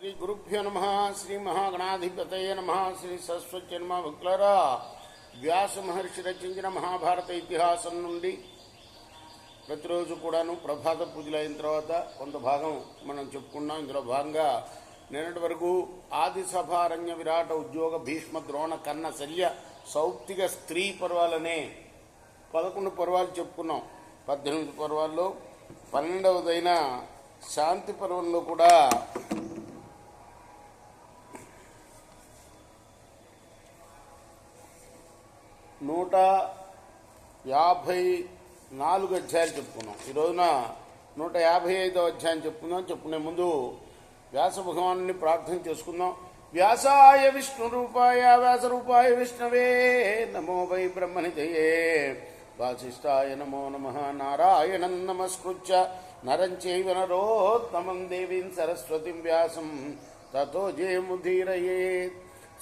శ్రీ గురుభ్యో నమ. శ్రీ మహాగణాధిపతయ నమ. శ్రీ సరస్వతి నమ. భక్తులారా, వ్యాస మహర్షి రచించిన మహాభారత ఇతిహాసం నుండి ప్రతిరోజు కూడాను ప్రభాత పూజలు అయిన తర్వాత కొంత భాగం మనం చెప్పుకున్నాం. ఇందులో భాగంగా నిన్నటి వరకు ఆది సభారణ్య విరాట ఉద్యోగ భీష్మ ద్రోణ కన్న శల్య సౌప్తిక స్త్రీ పర్వాలనే 11 పర్వాలు చెప్పుకున్నాం. 18 పర్వాల్లో 12వదైన శాంతి పర్వంలో కూడా నూట 54 అధ్యాయాలు చెప్పుకున్నాం. ఈ రోజున 155వ అధ్యాయం చెప్పుకుందాం. చెప్పుకునే ముందు వ్యాస భగవాను ప్రార్థన చేసుకుందాం. వ్యాసాయ విష్ణు రూపాయ వ్యాస రూపాయ విష్ణవే నమో వై బ్రహ్మనిధయే వాసిష్ఠాయ నమో నమః. నారాయణం నమస్కృత్య నరం చైవ నరోత్తమం దేవీం సరస్వతిం వ్యాసం తతో జయముదీరయేత్.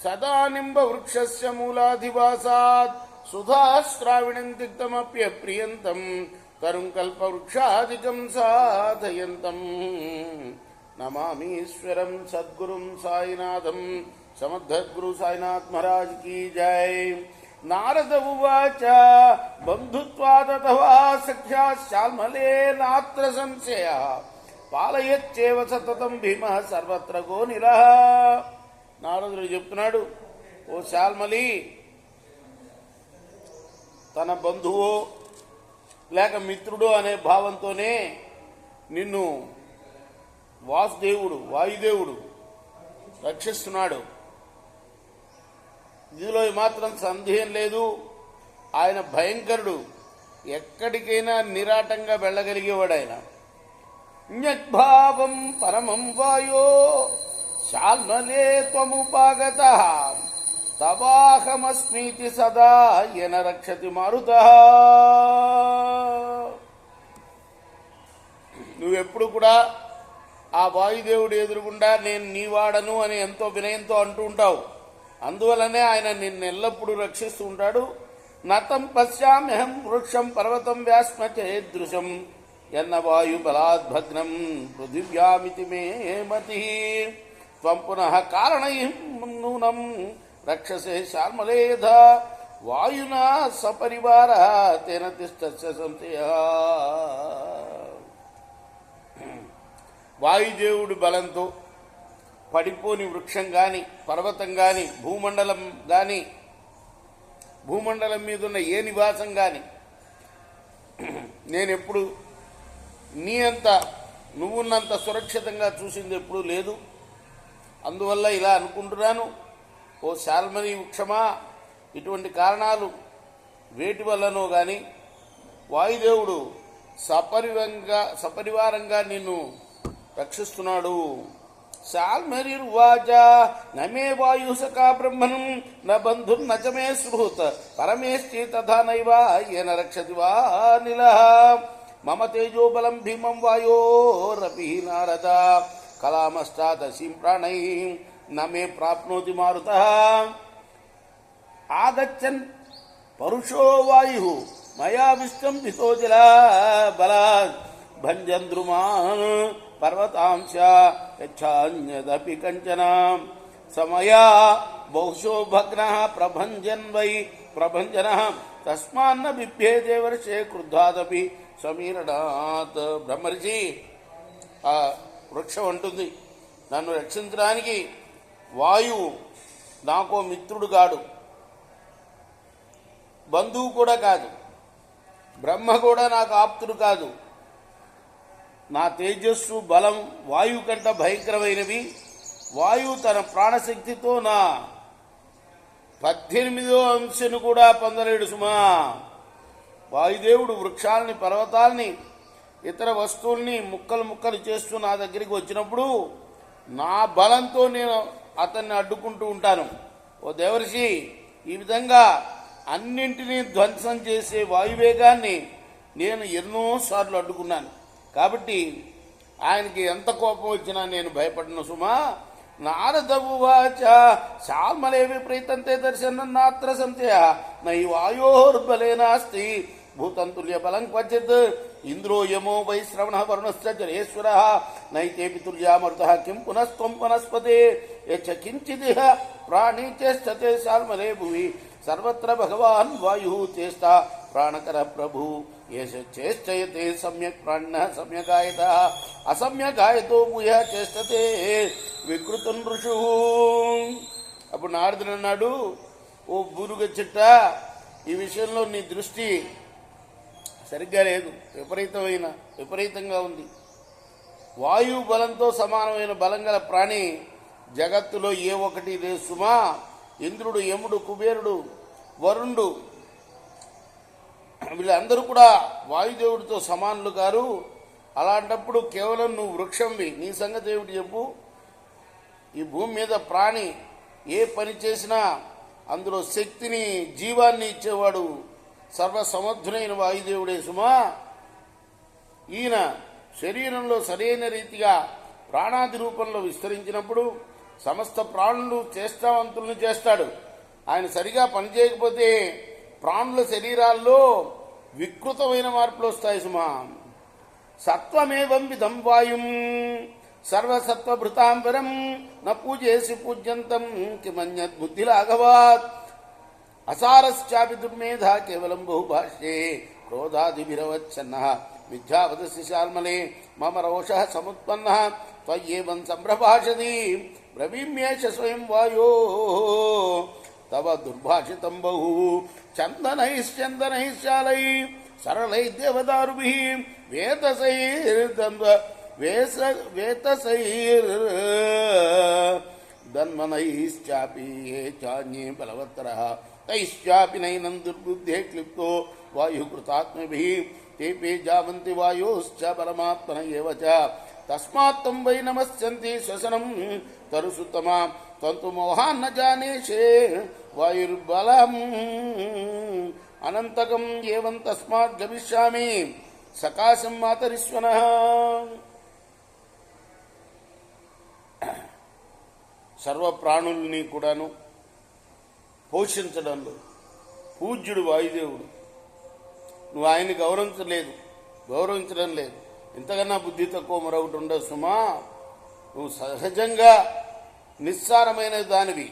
సదా నింబ వృక్షస్య మూలాధివాసాత్ సుధాశ్రావిణం తిక్తమప్యప్రియంతం తరుం కల్పవృక్షాదికం సాధయంతం నమామీశ్వరం సద్గురుం సాయినాథం. సమర్థద్గురు సాయినాథ్ మహారాజ్ కీ జై. నారద ఉవాచ బంధుత్వాదతవా సఖ్యాశ్చాల్మలేనాత్ర సంశయ పాలయచ్చేవ సతతం భీమ సర్వత్ర గోనిరః. నారదుడు చెప్తున్నాడు, ఓ శాల్మలి, తన బంధువో లేక మిత్రుడో అనే భావంతోనే నిన్ను వాసుదేవుడు వాయుదేవుడు రక్షిస్తున్నాడు. ఇందులో మాత్రం సందేహం లేదు. ఆయన భయంకరుడు, ఎక్కడికైనా నిరాటంగా వెళ్ళగలిగేవాడు. ఆయన న్యద్భావం పరమం వాయో శాల్మలే త్వముపాగత తవాహమస్మీతి సదా యన రక్షతి మారుతః. నువ్వెప్పుడు కూడా ఆ వాయుదేవుడు ఎదురుగుండా నేను నీవాడను అని ఎంతో వినయంతో అంటూ ఉంటావు. అందువలనే ఆయన నిన్ను ఎల్లప్పుడూ రక్షిస్తూ ఉంటాడు. నతం పశ్యామ్యహం వృక్షం పర్వతం వ్యాస్మచేదృశం ఎన్న వాయు బలాద్భగ్నం పృథివ్యామితి మే మతి త్వం పునః కారణైః నూనం రక్షసే శాల్మలేధ వాయునా సపరివార తేన తిష్టస్య సంశయః. వాయుదేవుడి బలంతో పడిపోని వృక్షం కానీ పర్వతం కానీ భూమండలం కానీ భూమండలం మీద ఉన్న ఏ నివాసం కానీ నేనెప్పుడు నీ అంత నువ్వున్నంత సురక్షితంగా చూసింది ఎప్పుడూ లేదు. అందువల్ల ఇలా అనుకుంటున్నాను, ఓ శాల్మలి వృక్షమా, ఇటువంటి కారణాలు వేటి వల్లనో గాని వాయుదేవుడు సపరివారంగా నిన్ను రక్షిస్తున్నాడు. శాల్మరిర్వాచ నమే వాయు సఖా బ్రహ్మణం న బంధుర్ న చ మే సుహృత్ పరమేష్టి తథా నైవ ఏన రక్షతి వా నిలః మమ తేజోబలం భీమం వాయోరపి నారద కలామష్టాదశీం ప్రాణై న మే ప్రాప్నోతి మారుతః ఆగచ్చన్ పరుషో వాయు మయా విష్టం భితోజల బలాద్ భంజంద్రుమాన్ పర్వతాంశ యచ్ఛాన్యదపి కంచన సమయా బహుశో భగ్నః ప్రభంజన తస్మాన్న బిభ్యేదే వర్షే క్రుద్ధాదపి సమీరణాత్. బ్రహ్మర్షి, ఆ వృక్షం అంటుంది, నన్ను రక్షించడానికి వాయువు నాకో మిత్రుడు కాడు, బంధువు కూడా కాదు, బ్రహ్మ కూడా నాకు ఆప్తుడు కాదు. నా తేజస్సు బలం వాయువు కంట భయంకరమైనవి. వాయువు తన ప్రాణశక్తితో నా 18వ అంశను కూడా పొందలేడు సుమా. వాయుదేవుడు వృక్షాలని పర్వతాల్ని ఇతర వస్తువుల్ని ముక్కలు చేస్తూ నా దగ్గరికి వచ్చినప్పుడు నా బలంతో నేను అతన్ని అడ్డుకుంటూ ఉంటాను. ఓ దేవర్షి, ఈ విధంగా అన్నింటినీ ధ్వంసం చేసే వాయువేగాన్ని నేను ఎన్నోసార్లు అడ్డుకున్నాను. కాబట్టి ఆయనకి ఎంత కోపం వచ్చినా నేను భయపడను సుమా. నారద ఉవాచ శాల్మలే విపరీతంతే దర్శనం నాత్ర సంశయ నై వాయోర్బలే నాస్తి భూతంతుల్య బలం క్వచిత్ ఇంద్రో యమో వై శ్రవణ వరుణశ్చ జరేశ్వర నైతేపి తుల్యామృత కిం పునస్త్వం వనస్పతే యచ్చ కించిదిహ ప్రాణీ చేష్టతే శాల్మలే భువి సర్వత్ర భగవాన్ వాయు చేష్ట ప్రాణకర ప్రభు ఏష చేష్టయతే సమ్యక్ ప్రాణ సమ్యకాయత అసమ్యకాయతో భూయ చేష్టతే వికృతం ఋషు. అప్పుడు నారదుడు అన్నాడు, ఓ బూరుగ చిట్ట, ఈ విషయంలో నీ దృష్టి సరిగ్గా లేదు, విపరీతంగా ఉంది. వాయువు బలంతో సమానమైన బలం గల ప్రాణి జగత్తులో ఏ ఒక్కటి లేదు సుమా. ఇంద్రుడు, యముడు, కుబేరుడు, వరుణుడు వీళ్ళందరూ కూడా వాయుదేవుడితో సమానులు గారు. అలాంటప్పుడు కేవలం నువ్వు వృక్షంవి, నీ సంగతి ఏమిటి చెప్పు? ఈ భూమి మీద ప్రాణి ఏ పని చేసినా అందులో శక్తిని, జీవాన్ని ఇచ్చేవాడు సర్వసమర్థుడైన వాయుదేవుడే సుమా. ఈయన శరీరంలో సరైన రీతిగా ప్రాణాది రూపంలో విస్తరించినప్పుడు సమస్త ప్రాణులు చేష్టావంతులను చేస్తాడు. ఆయన సరిగా పనిచేయకపోతే ప్రాణుల శరీరాల్లో వికృతమైన మార్పులు వస్తాయి సుమా. సత్వమేవం విధం వాయుం సర్వసత్వభృతాంబరం న పూజేసి పూజ్యంతం కిమన్యత్ బుద్ధిలాఘవాత్ అసారశ్చాపి దుర్మేధ కేవలం బహుభాష్యే క్రోధాదిభిరవచ్చన్న విద్యావదసి శాల్మలే మమ రోషః సముత్పన్నః త్వయ్యేవం సంప్రభాషతి బ్రవీమ్యేష స్వయం వాయో తవ దుర్భాషితం బహు చందనైశ్చందనైశ్చాలై సరళై దేవదారుభిః వేతసైర్ధన్మనైశ్చాపి ఏ చాన్యే బలవత్తరః తైశ్చాపి నైనం దుర్బుద్ధే క్లిప్తో వాయుకృతాత్మభిః తేపే జావంతి వాయోశ్చ పరమాత్మన ఏవ చ తస్మాత్తం వై నమస్యంతి శ్వసనం తరుసుత్తమా తంతు మోహాన్న జానేషే వాయుర్బలం అనంతకం ఏవం తస్మాత్ గమిష్యామి సకాశం మాతరిశ్వనః. సర్వ ప్రాణుల్ని కూడాను పోషించడంలో పూజ్యుడు వాయుదేవుడు. నువ్వు ఆయన్ని గౌరవించడం లేదు. ఇంతకన్నా బుద్ధి తక్కువ మరొకటి ఉండదు సుమా. నువ్వు సహజంగా నిస్సారమైన దానివి.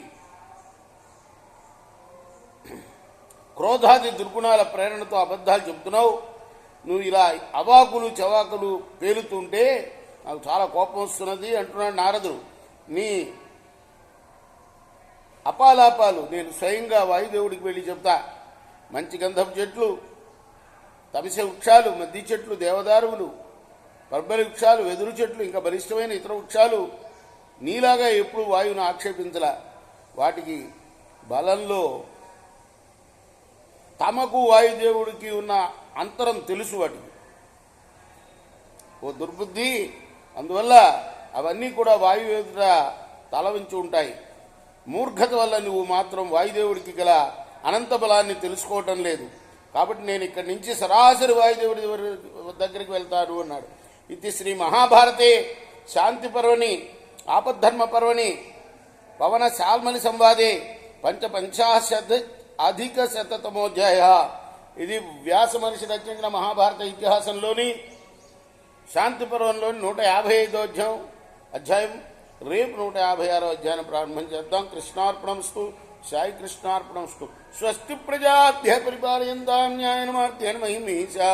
క్రోధాది దుర్గుణాల ప్రేరణతో అబద్ధాలు చెబుతున్నావు. నువ్వు ఇలా అవాకులు చవాకులు పేలుతుంటే నాకు చాలా కోపం వస్తున్నది అంటున్నాడు నారదుడు. నీ అపాలాపాలు నేను స్వయంగా వాయుదేవుడికి వెళ్ళి చెప్తా. మంచి గంధపు చెట్లు, తమిసె వృక్షాలు, మద్ది చెట్లు, దేవదారువులు, బర్బరి వృక్షాలు, వెదురు చెట్లు, ఇంకా బలిష్టమైన ఇతర వృక్షాలు నీలాగా ఎప్పుడు వాయువును ఆక్షేపించలా. వాటికి బలంలో తమకు వాయుదేవుడికి ఉన్న అంతరం తెలుసు వాటికి. ఓ దుర్బుద్ధి, అందువల్ల అవన్నీ కూడా వాయువు ఎదుట తల వంచి ఉంటాయి. మూర్ఖత వల్ల నువ్వు మాత్రం వాయుదేవుడికి గల అనంత బలాన్ని తెలుసుకోవటం లేదు. కాబట్టి నేను ఇక్కడి నుంచి సరాసరి వాయుదేవుడి దగ్గరికి వెళ్తాను అన్నాడు. ఇది శ్రీ మహాభారతే శాంతి పర్వణి ఆపద్ధర్మ పర్వణి పవన శాల్మలి సంవాదే అధిక శతమోధ్యాయ. ఇది వ్యాస మహర్షి రచించిన మహాభారత ఇతిహాసంలోని శాంతి పర్వంలోని 155వ అధ్యాయం. రేపు 156వ అధ్యాయం ప్రారంభం చేద్దాం. కృష్ణార్పణమస్తు. సాయి కృష్ణార్పణమస్తు. స్వస్తి ప్రజాభ్య పరిపాలయంతాం న్యాయేన మార్గేణ మహిం మహిషా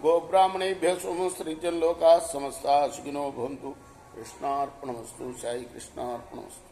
గోబ్రాహ్మణేభ్యః సోమస్త్రీజన్ లోకాః సమస్తాః సుఖినో భవంతు. కృష్ణార్పణమస్తు. సాయి కృష్ణార్పణమస్తు.